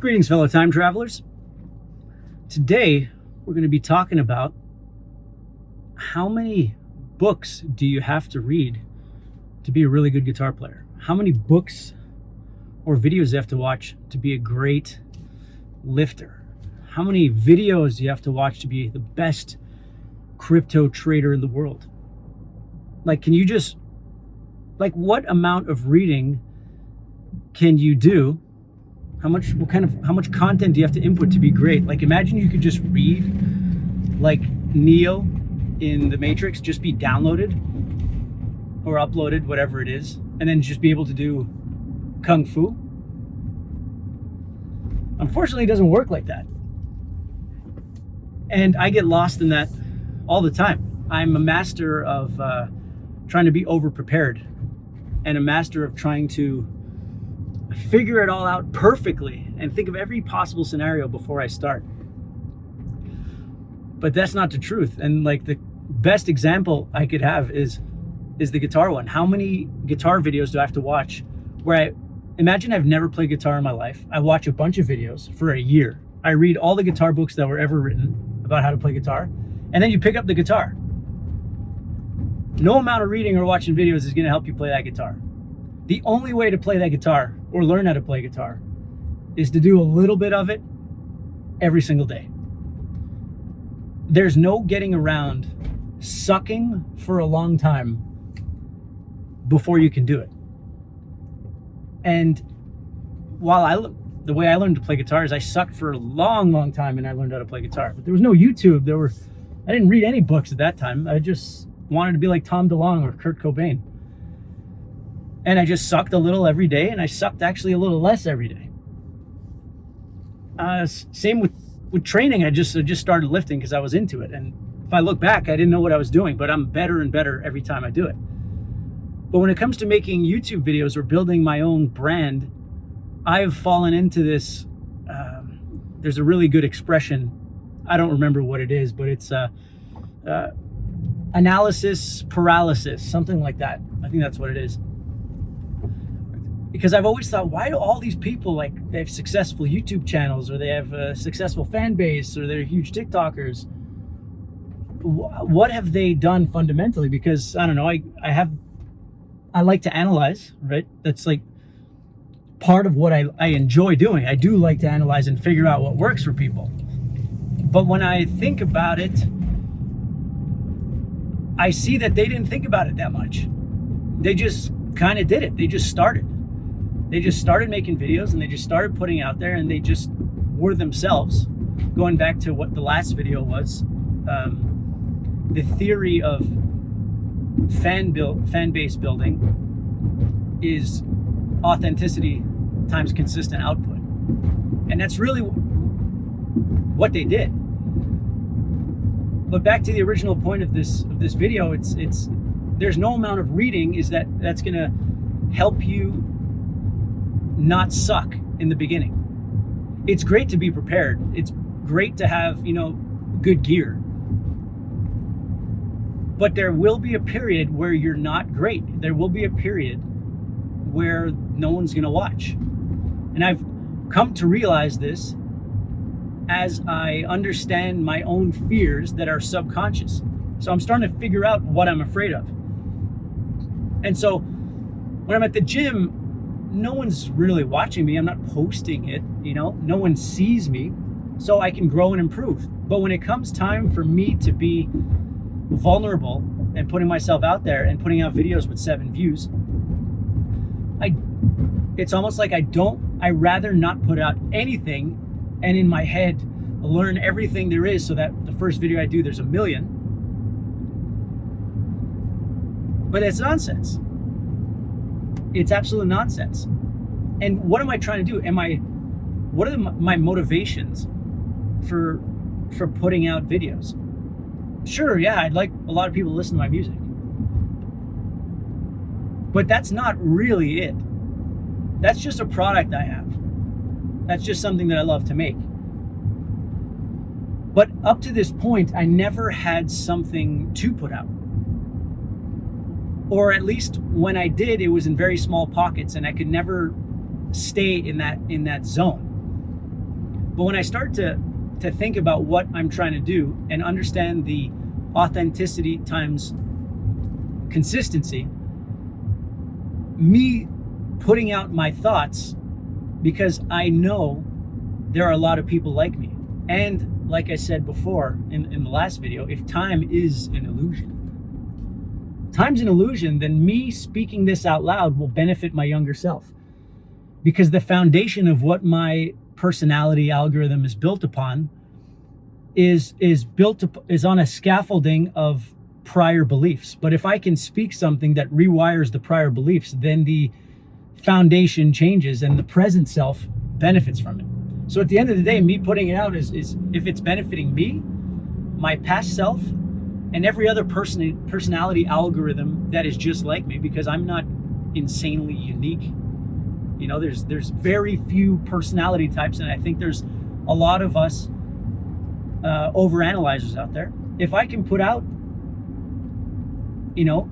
Greetings, fellow time travelers. Today, we're going to be talking about how many books do you have to read to be a really good guitar player? How many books or videos do you have to watch to be a great lifter? How many videos do you have to watch to be the best crypto trader in the world? What amount of reading can you do? How much content do you have to input to be great? Like, imagine you could just read like Neo in the Matrix, just be downloaded or uploaded, whatever it is, and then just be able to do Kung Fu. Unfortunately, it doesn't work like that. And I get lost in that all the time. I'm a master of trying to be over-prepared and a master of trying to figure it all out perfectly and think of every possible scenario before I start. But that's not the truth. And like the best example I could have is the guitar one. How many guitar videos do I have to watch where imagine I've never played guitar in my life. I watch a bunch of videos for a year. I read all the guitar books that were ever written about how to play guitar. And then you pick up the guitar. No amount of reading or watching videos is going to help you play that guitar. The only way to play that guitar or learn how to play guitar is to do a little bit of it every single day. There's no getting around sucking for a long time before you can do it. And the way I learned to play guitar is I sucked for a long time and I learned how to play guitar. But there was no YouTube. I didn't read any books at that time. I just wanted to be like Tom DeLonge or Kurt Cobain. And I just sucked a little every day, and I sucked actually a little less every day. Same with training. I just started lifting because I was into it. And if I look back, I didn't know what I was doing, but I'm better and better every time I do it. But when it comes to making YouTube videos or building my own brand, I've fallen into this. There's a really good expression. I don't remember what it is, but it's analysis paralysis, something like that. I think that's what it is. Because I've always thought, why do all these people, they have successful YouTube channels, or they have a successful fan base, or they're huge TikTokers? What have they done fundamentally? Because I don't know, I like to analyze, right? That's like part of what I enjoy doing. I do like to analyze and figure out what works for people. But when I think about it, I see that they didn't think about it that much. They just kind of did it. They just started. They just started making videos and they just started putting out there, and they just were themselves. Going back to what the last video was, the theory of fan base building is authenticity times consistent output. And that's really what they did. But back to the original point of this video, it's there's no amount of reading that's gonna help you not suck in the beginning. It's great to be prepared. It's great to have, good gear. But there will be a period where you're not great. There will be a period where no one's gonna watch. And I've come to realize this as I understand my own fears that are subconscious. So I'm starting to figure out what I'm afraid of. And so when I'm at the gym, no one's really watching me. I'm not posting it, no one sees me, so I can grow and improve. But when it comes time for me to be vulnerable and putting myself out there and putting out videos with 7 views, it's almost like I rather not put out anything and in my head learn everything there is so that the first video I do, there's 1 million. But it's nonsense. It's absolute nonsense. And what am I trying to do? What are my motivations for putting out videos? Sure, yeah, I'd like a lot of people to listen to my music. But that's not really it. That's just a product I have. That's just something that I love to make. But up to this point, I never had something to put out. Or at least when I did, it was in very small pockets, and I could never stay in that zone. But when I start to think about what I'm trying to do and understand the authenticity times consistency, me putting out my thoughts, because I know there are a lot of people like me. And like I said before in the last video, if time is an illusion, then me speaking this out loud will benefit my younger self. Because the foundation of what my personality algorithm is built upon is on a scaffolding of prior beliefs. But if I can speak something that rewires the prior beliefs, then the foundation changes and the present self benefits from it. So at the end of the day, me putting it out is if it's benefiting me, my past self, and every other personality algorithm that is just like me, because I'm not insanely unique. You know, there's very few personality types, and I think there's a lot of us overanalyzers out there. If I can put out, you know,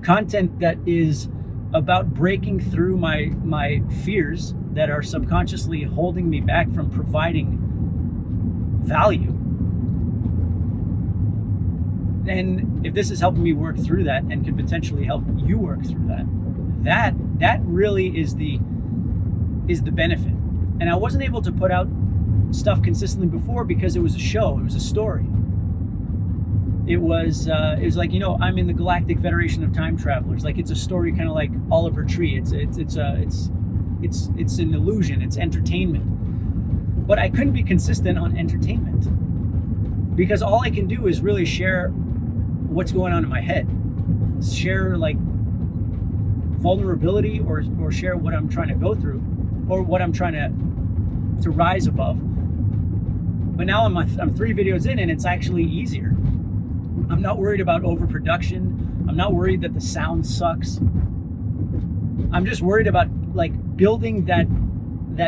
content that is about breaking through my fears that are subconsciously holding me back from providing value, then if this is helping me work through that and can potentially help you work through that really is the benefit. And I wasn't able to put out stuff consistently before because it was a show, it was a story. It was like, you know, I'm in the Galactic Federation of Time Travelers. Like, it's a story, kind of like Oliver Tree. It's an illusion. It's entertainment. But I couldn't be consistent on entertainment because all I can do is really share what's going on in my head, share like vulnerability, or share what I'm trying to go through, or what I'm trying to rise above. But now I'm 3 videos in, and it's actually easier. I'm not worried about overproduction. I'm not worried that the sound sucks. I'm just worried about like building that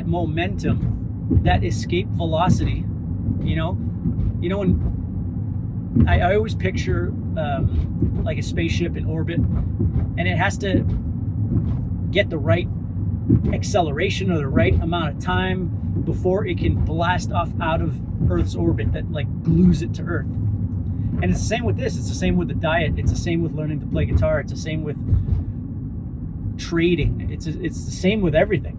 momentum, that escape velocity. You know, when I always picture like a spaceship in orbit, and it has to get the right acceleration or the right amount of time before it can blast off out of Earth's orbit that like glues it to Earth. And it's the same with this. It's the same with the diet. It's the same with learning to play guitar. It's the same with trading. It's the same with everything.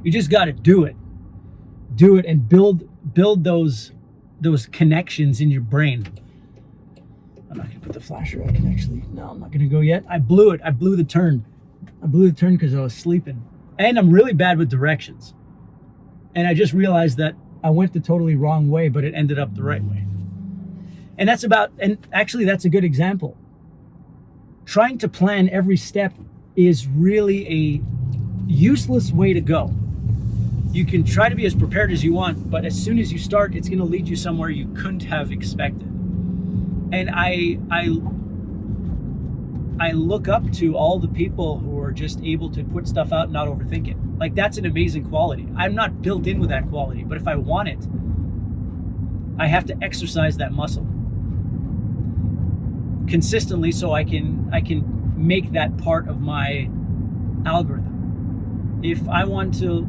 You just got to do it, and build those connections in your brain. I'm not gonna put the flasher. I'm not gonna go yet. I blew it. I blew the turn because I was sleeping, and I'm really bad with directions. And I just realized that I went the totally wrong way, but it ended up the right way. And that's a good example. Trying to plan every step is really a useless way to go. You can try to be as prepared as you want, but as soon as you start, it's going to lead you somewhere you couldn't have expected. And I look up to all the people who are just able to put stuff out and not overthink it. Like, that's an amazing quality. I'm not built in with that quality, but if I want it, I have to exercise that muscle consistently so I can make that part of my algorithm. If I wanted to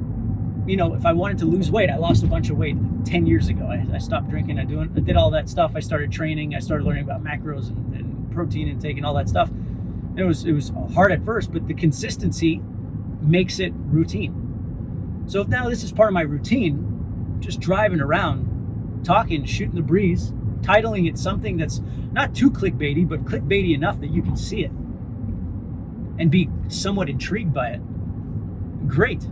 lose weight, I lost a bunch of weight 10 years ago. I stopped drinking. I did all that stuff. I started training. I started learning about macros and protein intake and all that stuff. And it was hard at first, but the consistency makes it routine. So if now this is part of my routine, just driving around, talking, shooting the breeze, titling it something that's not too clickbaity, but clickbaity enough that you can see it and be somewhat intrigued by it. Great.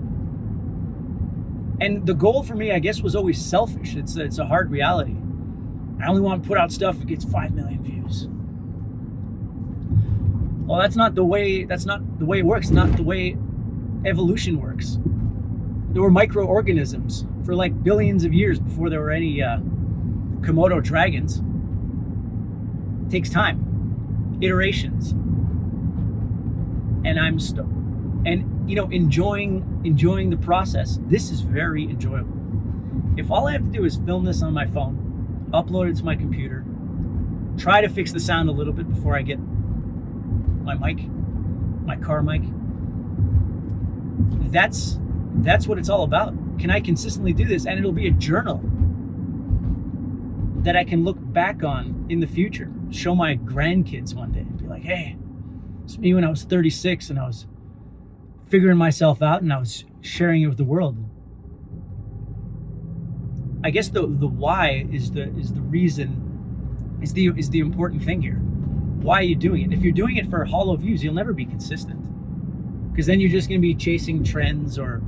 And the goal for me, I guess, was always selfish. It's a hard reality. I only want to put out stuff that gets 5 million views. Well, that's not the way it works, not the way evolution works. There were microorganisms for like billions of years before there were any Komodo dragons. It takes time, iterations, and enjoying the process. This is very enjoyable. If all I have to do is film this on my phone, upload it to my computer, try to fix the sound a little bit before I get my car mic. That's what it's all about. can I consistently do this? And it'll be a journal that I can look back on in the future, show my grandkids one day and be like, hey, it's me when I was 36 and I was figuring myself out and I was sharing it with the world. I guess the why is the reason, is the important thing here. Why are you doing it? If you're doing it for hollow views, you'll never be consistent, because then you're just going to be chasing trends or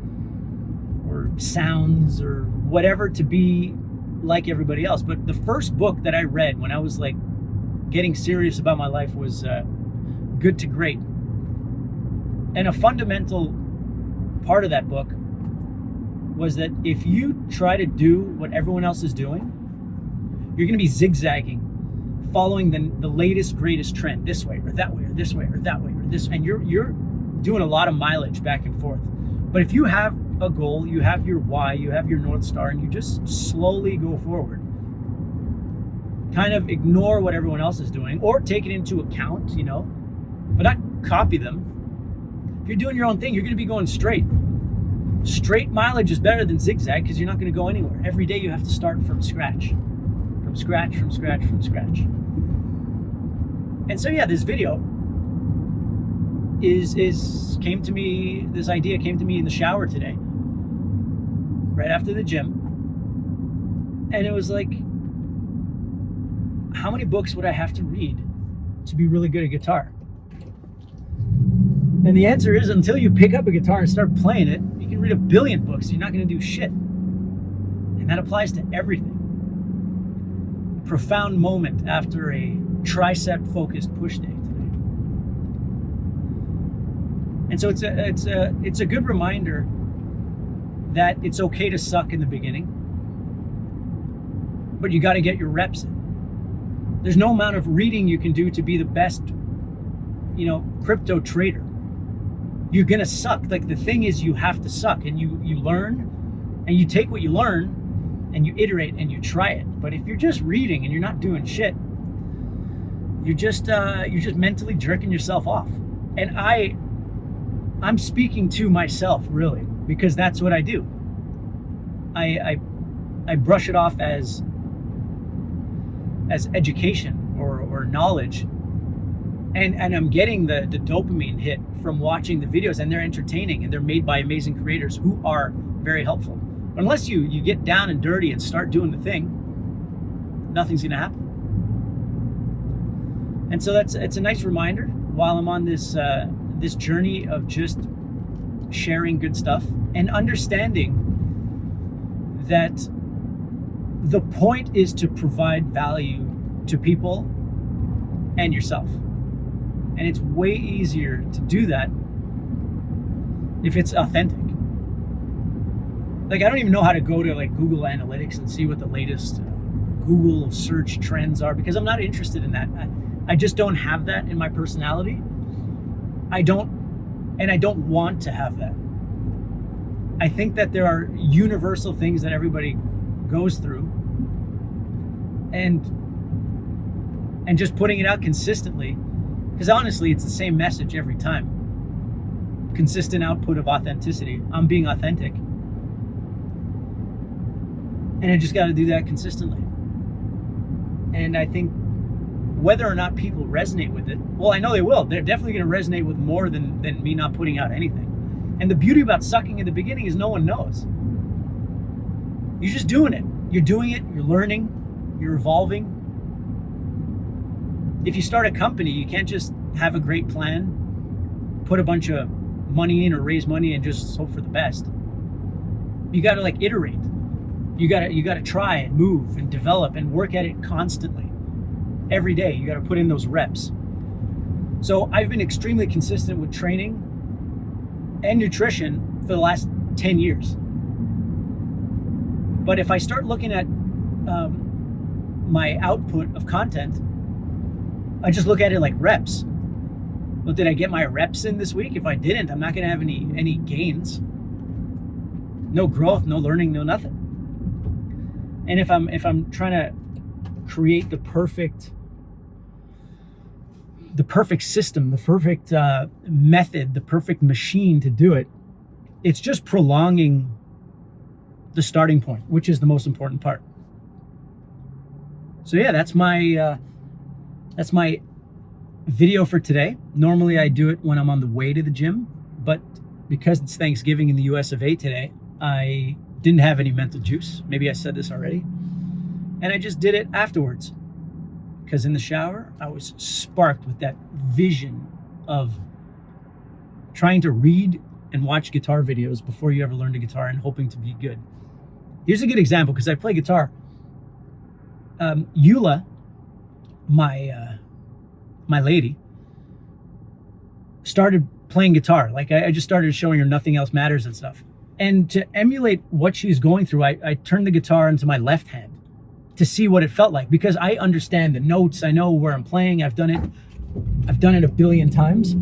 sounds or whatever to be like everybody else. But the first book that I read when I was like getting serious about my life was Good to Great. And a fundamental part of that book was that if you try to do what everyone else is doing, you're going to be zigzagging, following the latest, greatest trend, this way or that way or this way or that way or this, and you're doing a lot of mileage back and forth. But if you have a goal, you have your why, you have your North Star, and you just slowly go forward, kind of ignore what everyone else is doing or take it into account, but not copy them. If you're doing your own thing, you're going to be going straight. Straight mileage is better than zigzag, because you're not going to go anywhere. Every day you have to start from scratch. From scratch. And so yeah, this video came to me, this idea came to me in the shower today, right after the gym. And it was like, how many books would I have to read to be really good at guitar? And the answer is, until you pick up a guitar and start playing it, you can read 1 billion books, you're not going to do shit. And that applies to everything. A profound moment after a tricep focused push day today. And so it's a good reminder that it's okay to suck in the beginning, but you got to get your reps in. There's no amount of reading you can do to be the best, crypto trader. You're going to suck. Like, the thing is, you have to suck, and you learn, and you take what you learn and you iterate and you try it. But if you're just reading and you're not doing shit, you're just mentally jerking yourself off. And I'm speaking to myself, really, because that's what I do. I brush it off as education or knowledge, and I'm getting the dopamine hit from watching the videos, and they're entertaining and they're made by amazing creators who are very helpful. But unless you get down and dirty and start doing the thing, nothing's gonna happen. And so it's a nice reminder while I'm on this journey of just sharing good stuff and understanding that the point is to provide value to people and yourself. And it's way easier to do that if it's authentic. Like, I don't even know how to go to like Google Analytics and see what the latest Google search trends are, because I'm not interested in that. I just don't have that in my personality. I don't want to have that. I think that there are universal things that everybody goes through, and just putting it out consistently, because honestly, it's the same message every time. Consistent output of authenticity. I'm being authentic. And I just got to do that consistently. And I think whether or not people resonate with it, well, I know they will. They're definitely going to resonate with more than me not putting out anything. And the beauty about sucking in the beginning is no one knows. You're just doing it. You're doing it. You're learning. You're evolving. If you start a company, you can't just have a great plan, put a bunch of money in or raise money and just hope for the best. You got to like iterate. You got to try and move and develop and work at it constantly. Every day, you got to put in those reps. So I've been extremely consistent with training and nutrition for the last 10 years. But if I start looking at my output of content, I just look at it like reps. Well, did I get my reps in this week? If I didn't, I'm not going to have any gains. No growth, no learning, no nothing. And if I'm trying to create the perfect system, the perfect method, the perfect machine to do it, it's just prolonging the starting point, which is the most important part. So yeah, that's my video for today. Normally I do it when I'm on the way to the gym, but because it's Thanksgiving in the US of A today, I didn't have any mental juice. Maybe I said this already. And I just did it afterwards. Because in the shower, I was sparked with that vision of trying to read and watch guitar videos before you ever learned a guitar and hoping to be good. Here's a good example, because I play guitar. Eula, my lady, started playing guitar. Like I just started showing her Nothing Else Matters and stuff. And to emulate what she's going through, I turned the guitar into my left hand to see what it felt like, because I understand the notes. I know where I'm playing. I've done it a billion times.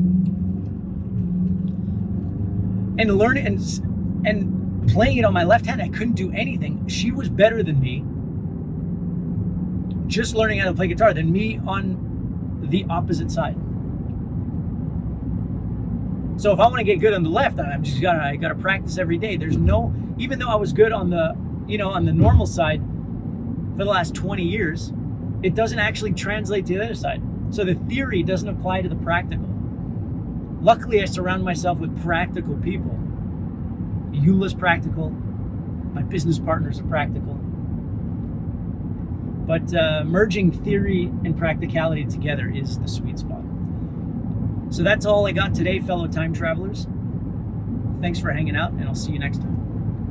And learning and playing it on my left hand, I couldn't do anything. She was better than me just learning how to play guitar than me on the opposite side. So if I want to get good on the left, I gotta practice every day. Even though I was good on the normal side for the last 20 years, it doesn't actually translate to the other side. So the theory doesn't apply to the practical. Luckily, I surround myself with practical people. Eula's practical. My business partners are practical. But merging theory and practicality together is the sweet spot. So that's all I got today, fellow time travelers. Thanks for hanging out, and I'll see you next time.